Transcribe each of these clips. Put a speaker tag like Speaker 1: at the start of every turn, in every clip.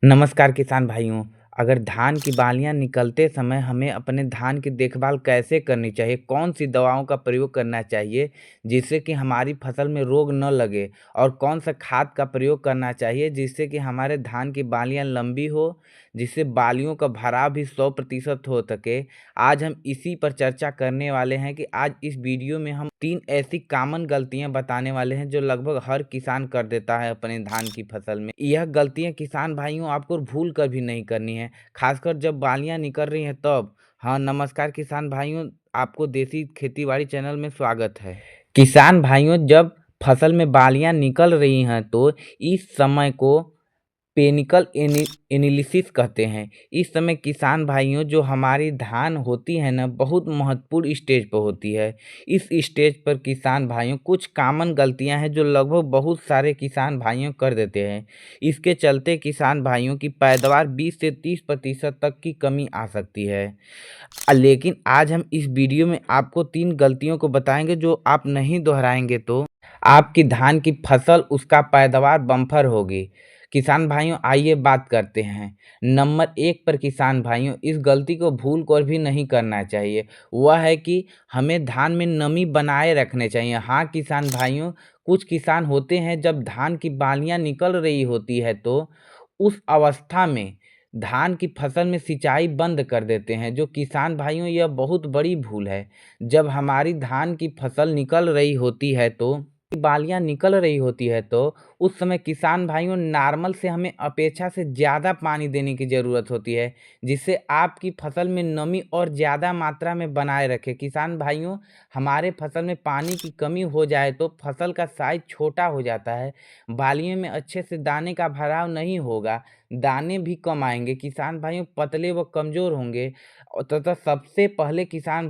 Speaker 1: नमस्कार किसान भाइयों। अगर धान की बालियाँ निकलते समय हमें अपने धान की देखभाल कैसे करनी चाहिए? कौन-सी दवाओं का प्रयोग करना चाहिए जिससे कि हमारी फसल में रोग न लगे? और कौन-सा खाद का प्रयोग करना चाहिए जिससे कि हमारे धान की बालियाँ लंबी हो, जिससे बालियों का भराव भी 100% हो सके? आज हम इसी पर चर्चा करने वाले हैं कि आज इस वीडियो में हम 3 ऐसी कॉमन गलतियाँ बताने वाले हैं जो लगभग हर किसान कर देता है अपने धान की फसल में। यह गलतियाँ किसान भाइयों आपको भूल कर भी नहीं करनी है, खासकर जब बालियाँ निकल रही हैं तब। हाँ, नमस्कार किसान भाइयों, आपको देसी खेतीबाड़ी चैनल में स्वागत है। किसान भाइयों, जब फसल में बालियाँ निकल रही हैं तो इस समय को पेनिकल एनालिसिस कहते हैं। इस समय किसान भाइयों, जो हमारी धान होती है ना, बहुत महत्वपूर्ण स्टेज पर होती है। इस स्टेज पर किसान भाइयों कुछ कॉमन गलतियां हैं जो लगभग बहुत सारे किसान भाइयों कर देते हैं। इसके चलते किसान भाइयों की पैदावार 20 से 30% तक की कमी आ सकती है। लेकिन आज हम इस वीडियो में आपको 3 गलतियों को बताएंगे जो आप नहीं दोहराएंगे तो आपकी धान की फसल, उसका पैदावार बम्पर होगी। किसान भाइयों, आइए बात करते हैं। नंबर 1 पर किसान भाइयों, इस गलती को भूल कर भी नहीं करना चाहिए। वह है कि हमें धान में नमी बनाए रखने चाहिए। हाँ किसान भाइयों, कुछ किसान होते हैं जब धान की बालियाँ निकल रही होती है तो उस अवस्था में धान की फसल में सिंचाई बंद कर देते हैं। जो किसान भाइयों, यह बहुत बड़ी भूल है। जब हमारी धान की फसल निकल रही होती है तो बालियाँ निकल रही होती है तो उस समय किसान भाइयों, नॉर्मल से हमें अपेक्षा से ज़्यादा पानी देने की ज़रूरत होती है, जिससे आपकी फसल में नमी और ज़्यादा मात्रा में बनाए रखे। किसान भाइयों, हमारे फसल में पानी की कमी हो जाए तो फसल का साइज़ छोटा हो जाता है, बालियों में अच्छे से दाने का भराव नहीं होगा, दाने भी कम आएँगे, किसान भाइयों पतले व कमज़ोर होंगे। तथा सबसे पहले किसान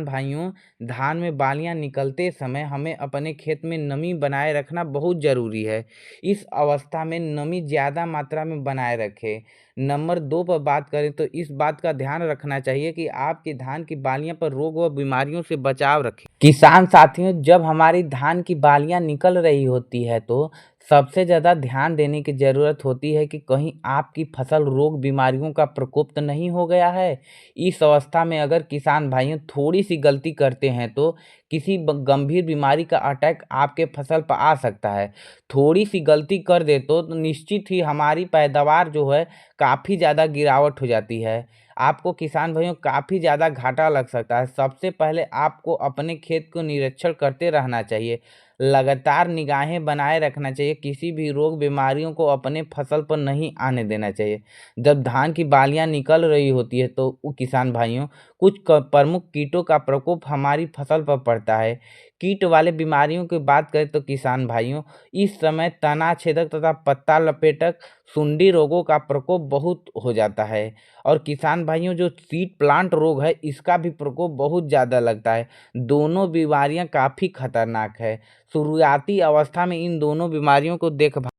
Speaker 1: भाइयों, धान में बालियाँ निकलते समय हमें अपने खेत में नमी बनाए रखना बहुत ज़रूरी है। इस अवस्था में नमी ज़्यादा मात्रा में बनाए रखें। नंबर 2 पर बात करें तो इस बात का ध्यान रखना चाहिए कि आपकी धान की बालियाँ पर रोग व बीमारियों से बचाव रखें। किसान साथियों, जब हमारी धान की बालियाँ निकल रही होती है तो सबसे ज़्यादा ध्यान देने की ज़रूरत होती है कि कहीं आपकी फसल रोग बीमारियों का प्रकोप तो नहीं हो गया है। इस अवस्था में अगर किसान भाइयों थोड़ी सी गलती करते हैं तो किसी गंभीर बीमारी का अटैक आपके फसल पर आ सकता है। थोड़ी सी गलती कर दे तो निश्चित ही हमारी पैदावार जो है काफ़ी ज़्यादा गिरावट हो जाती है। आपको किसान भाइयों काफ़ी ज़्यादा घाटा लग सकता है। सबसे पहले आपको अपने खेत को निरीक्षण करते रहना चाहिए, लगातार निगाहें बनाए रखना चाहिए, किसी भी रोग बीमारियों को अपने फसल पर नहीं आने देना चाहिए। जब धान की बालियाँ निकल रही होती है तो किसान भाइयों, कुछ प्रमुख कीटों का प्रकोप हमारी फसल पर पड़ता है। कीट वाले बीमारियों की बात करें तो किसान भाइयों, इस समय तना छेदक तथा पत्ता लपेटक सुंडी रोगों का प्रकोप बहुत हो जाता है। और किसान भाइयों, जो सीड प्लांट रोग है, इसका भी प्रकोप बहुत ज़्यादा लगता है। दोनों बीमारियां काफ़ी खतरनाक है। शुरुआती अवस्था में इन दोनों बीमारियों को देखभाल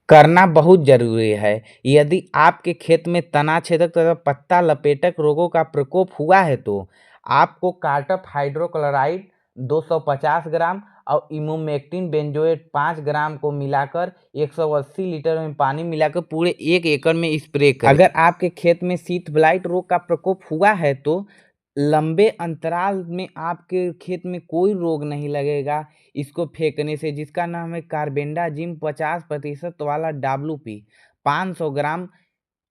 Speaker 1: करना बहुत ज़रूरी है। यदि आपके खेत में तना छेदक तथा पत्ता लपेटक रोगों का प्रकोप हुआ है तो आपको कार्टप हाइड्रोक्लोराइड 250 ग्राम और इमोमेक्टिन बेंजोएट 5 ग्राम को मिलाकर 180 लीटर में पानी मिलाकर पूरे 1 एकड़ में स्प्रे करें। अगर आपके खेत में शीट ब्लाइट रोग का प्रकोप हुआ है तो लंबे अंतराल में आपके खेत में कोई रोग नहीं लगेगा इसको फेंकने से, जिसका नाम है कार्बेंडाजिम 50% वाला WP। 500 ग्राम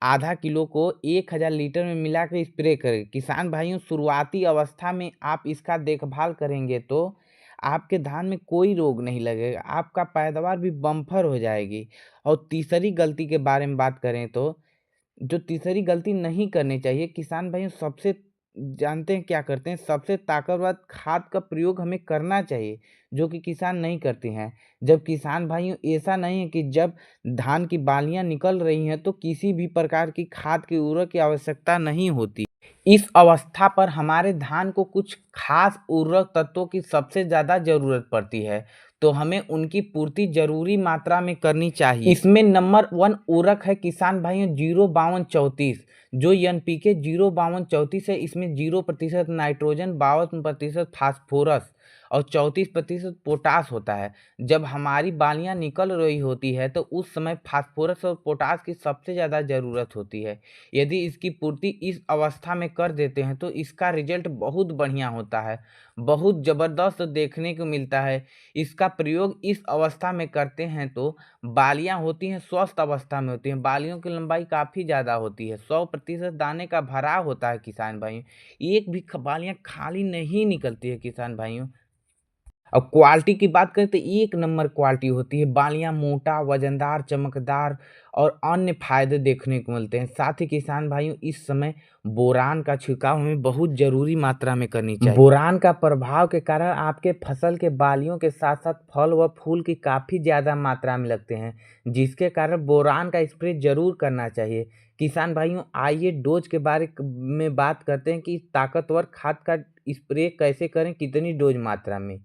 Speaker 1: आधा किलो को 1000 लीटर में मिलाकर स्प्रे करें। किसान भाइयों, शुरुआती अवस्था में आप इसका देखभाल करेंगे तो आपके धान में कोई रोग नहीं लगेगा, आपका पैदावार भी बम्पर हो जाएगी। और तीसरी गलती के बारे में बात करें तो जो तीसरी गलती नहीं करनी चाहिए, किसान भाइयों सबसे जानते हैं क्या करते हैं, सबसे ताकतवर खाद का प्रयोग हमें करना चाहिए जो कि किसान नहीं करते हैं। जब किसान भाइयों, ऐसा नहीं है कि जब धान की बालियां निकल रही हैं तो किसी भी प्रकार की खाद की उर्वरक की आवश्यकता नहीं होती। इस अवस्था पर हमारे धान को कुछ खास उर्वरक तत्वों की सबसे ज़्यादा ज़रूरत पड़ती है, तो हमें उनकी पूर्ति ज़रूरी मात्रा में करनी चाहिए। इसमें नंबर 1 उर्वरक है किसान भाइयों 05234, जो NPK 05234 है। इसमें 0% नाइट्रोजन, 52% फास्फोरस और 34% पोटाश होता है। जब हमारी बालियाँ निकल रही होती है तो उस समय फास्फोरस और पोटाश की सबसे ज़्यादा ज़रूरत होती है। यदि इसकी पूर्ति इस अवस्था में कर देते हैं तो इसका रिज़ल्ट बहुत बढ़िया होता है, बहुत ज़बरदस्त देखने को मिलता है। इसका प्रयोग इस अवस्था में करते हैं तो बालियाँ होती हैं स्वस्थ अवस्था में होती हैं, बालियों की लंबाई काफ़ी ज़्यादा होती है, 100% दाने का भराव होता है किसान भाइयों। एक भी बालियाँ खाली नहीं निकलती है किसान भाइयों। अब क्वालिटी की बात करें तो एक नंबर क्वालिटी होती है, बालियाँ मोटा, वज़नदार, चमकदार और अन्य फ़ायदे देखने को मिलते हैं। साथ ही किसान भाइयों इस समय बोरान का छिड़काव हमें बहुत ज़रूरी मात्रा में करनी चाहिए। बोरान का प्रभाव के कारण आपके फसल के बालियों के साथ-साथ फल व फूल की काफ़ी ज़्यादा मात्रा में लगते हैं, जिसके कारण बोरान का स्प्रे ज़रूर करना चाहिए। किसान भाइयों आइए डोज़ के बारे में बात करते हैं कि ताकतवर खाद का स्प्रे कैसे करें, कितनी डोज़ मात्रा में।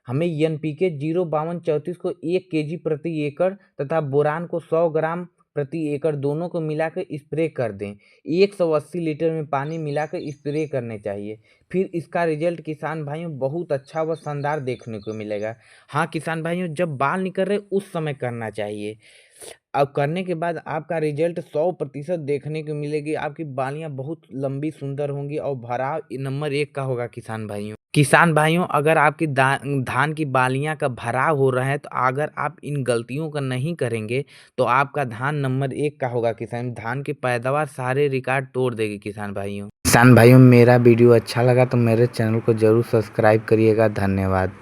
Speaker 1: हमें एनपीके 05234 को 1 केजी प्रति एकड़ तथा बोरान को 100 ग्राम प्रति एकड़ दोनों को मिलाकर स्प्रे कर दें। 180 लीटर में पानी मिलाकर स्प्रे करने चाहिए। फिर इसका रिजल्ट किसान भाइयों बहुत अच्छा व शानदार देखने को मिलेगा। हाँ किसान भाइयों जब बाल निकल रहे उस समय करना चाहिए। अब करने के बाद आपका रिजल्ट 100% देखने को मिलेगी। आपकी बालियाँ बहुत लंबी सुंदर होंगी और भराव नंबर 1 का होगा किसान भाइयों। किसान भाइयों अगर आपकी धान की बालियाँ का भराव हो रहा है तो अगर आप इन गलतियों को नहीं करेंगे तो आपका धान नंबर 1 का होगा। किसान धान की पैदावार सारे रिकॉर्ड तोड़ देगी किसान भाइयों। किसान भाइयों मेरा वीडियो अच्छा लगा तो मेरे चैनल को जरूर सब्सक्राइब करिएगा। धन्यवाद।